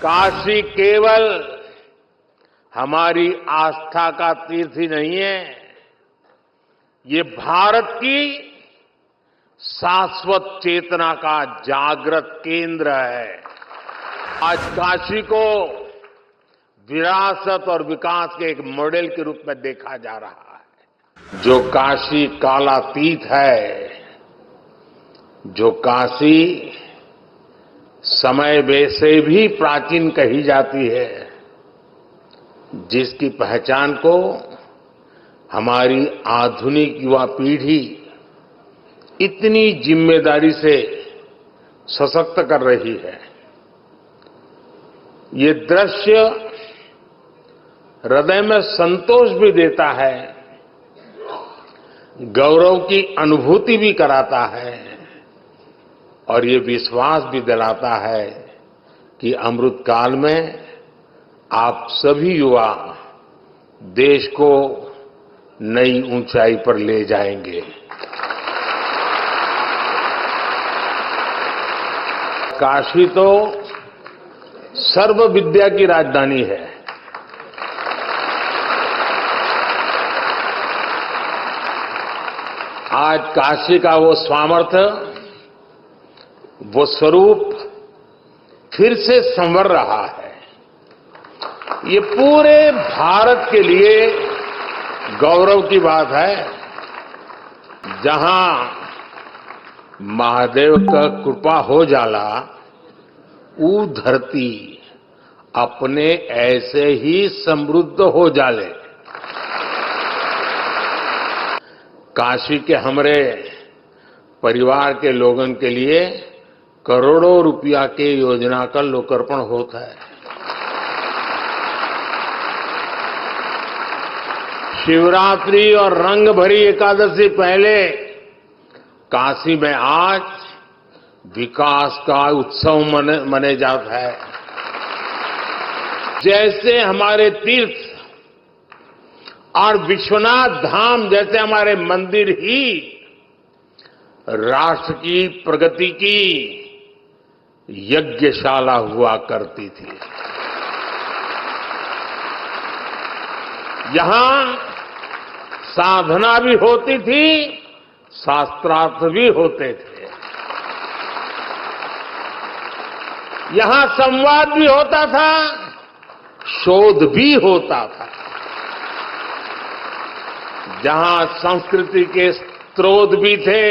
काशी केवल हमारी आस्था का तीर्थ ही नहीं है, ये भारत की शाश्वत चेतना का जागृत केंद्र है। आज काशी को विरासत और विकास के एक मॉडल के रूप में देखा जा रहा है। जो काशी कालातीत है, जो काशी समय से भी प्राचीन कही जाती है, जिसकी पहचान को हमारी आधुनिक युवा पीढ़ी इतनी जिम्मेदारी से सशक्त कर रही है, ये दृश्य हृदय में संतोष भी देता है, गौरव की अनुभूति भी कराता है और ये विश्वास भी दिलाता है कि अमृत काल में आप सभी युवा देश को नई ऊंचाई पर ले जाएंगे। काशी तो सर्व विद्या की राजधानी है। आज काशी का वो सामर्थ्य, वो स्वरूप फिर से संवर रहा है। ये पूरे भारत के लिए गौरव की बात है, जहां महादेव का कृपा हो जाला, ऊ धरती अपने ऐसे ही समृद्ध हो जाले। काशी के हमारे परिवार के लोगों के लिए करोड़ों रुपया के योजना का लोकार्पण होता है। शिवरात्रि और रंग भरी एकादशी पहले काशी में आज विकास का उत्सव मने जाता है। जैसे हमारे तीर्थ और विश्वनाथ धाम जैसे हमारे मंदिर ही राष्ट्र की प्रगति की यज्ञशाला हुआ करती थी। यहां साधना भी होती थी, शास्त्रार्थ भी होते थे। यहां संवाद भी होता था, शोध भी होता था। जहां संस्कृति के स्रोत भी थे,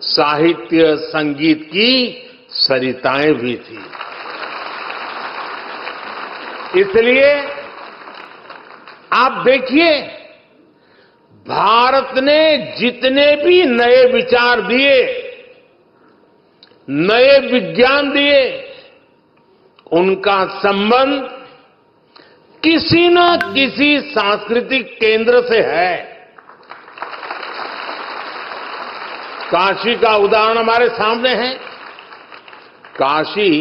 साहित्य संगीत की सरिताएं भी थी। इसलिए आप देखिए, भारत ने जितने भी नए विचार दिए, नए विज्ञान दिए, उनका संबंध किसी न किसी सांस्कृतिक केंद्र से है। काशी का उदाहरण हमारे सामने है। काशी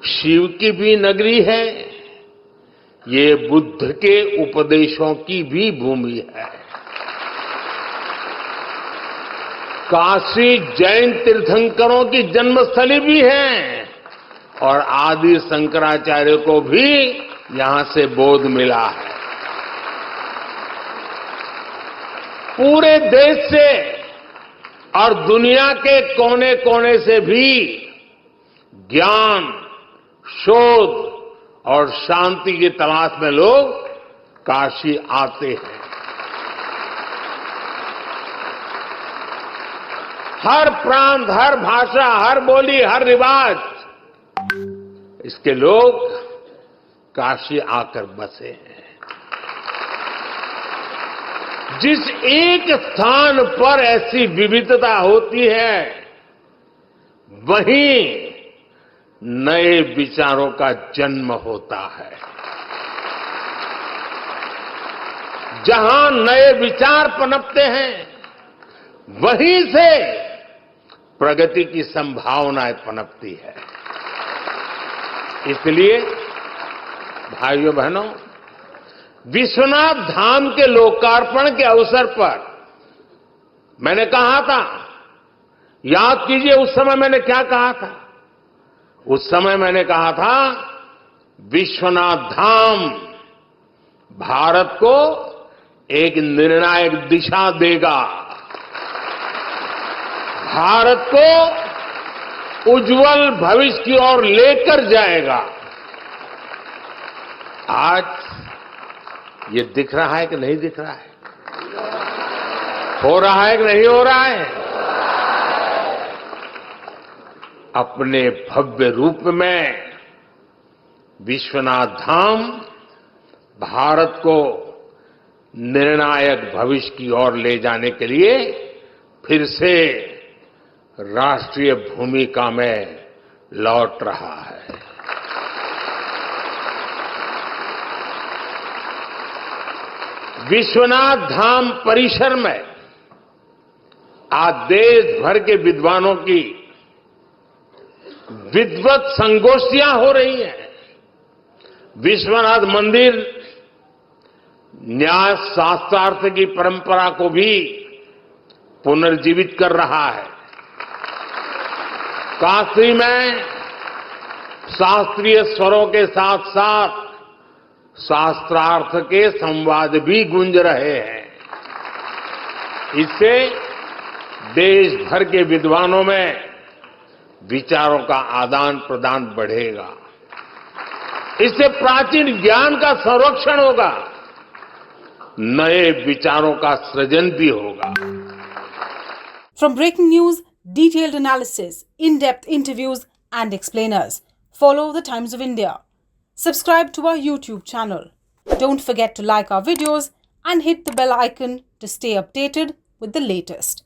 शिव की भी नगरी है, ये बुद्ध के उपदेशों की भी भूमि है। काशी जैन तीर्थंकरों की जन्मस्थली भी है और आदि शंकराचार्य को भी यहां से बोध मिला है। पूरे देश से और दुनिया के कोने कोने से भी ज्ञान, शोध और शांति की तलाश में लोग काशी आते हैं। हर प्रांत, हर भाषा, हर बोली, हर रिवाज, इसके लोग काशी आकर बसे हैं। जिस एक स्थान पर ऐसी विविधता होती है, वहीं नए विचारों का जन्म होता है। जहां नए विचार पनपते हैं, वहीं से प्रगति की संभावनाएं पनपती है। इसलिए भाइयों बहनों, विश्वनाथ धाम के लोकार्पण के अवसर पर मैंने कहा था, याद कीजिए उस समय मैंने क्या कहा था। उस समय मैंने कहा था विश्वनाथ धाम भारत को एक निर्णायक दिशा देगा, भारत को उज्जवल भविष्य की ओर लेकर जाएगा। आज ये दिख रहा है कि नहीं दिख रहा है? हो रहा है कि नहीं हो रहा है? अपने भव्य रूप में विश्वनाथ धाम भारत को निर्णायक भविष्य की ओर ले जाने के लिए फिर से राष्ट्रीय भूमिका में लौट रहा है। विश्वनाथ धाम परिसर में आज देश भर के विद्वानों की विद्वत संगोष्ठियां हो रही हैं। विश्वनाथ मंदिर न्याय शास्त्रार्थ की परंपरा को भी पुनर्जीवित कर रहा है। काशी में शास्त्रीय स्वरों के साथ साथ शास्त्रार्थ के संवाद भी गूंज रहे हैं। इससे देश भर के विद्वानों में विचारों का आदान प्रदान बढ़ेगा। इससे प्राचीन ज्ञान का संरक्षण होगा, नए विचारों का सृजन भी होगा। From breaking news, detailed analysis, in-depth interviews and explainers, follow the Times of India. Subscribe to our YouTube channel. Don't forget to like our videos and hit the bell icon to stay updated with the latest.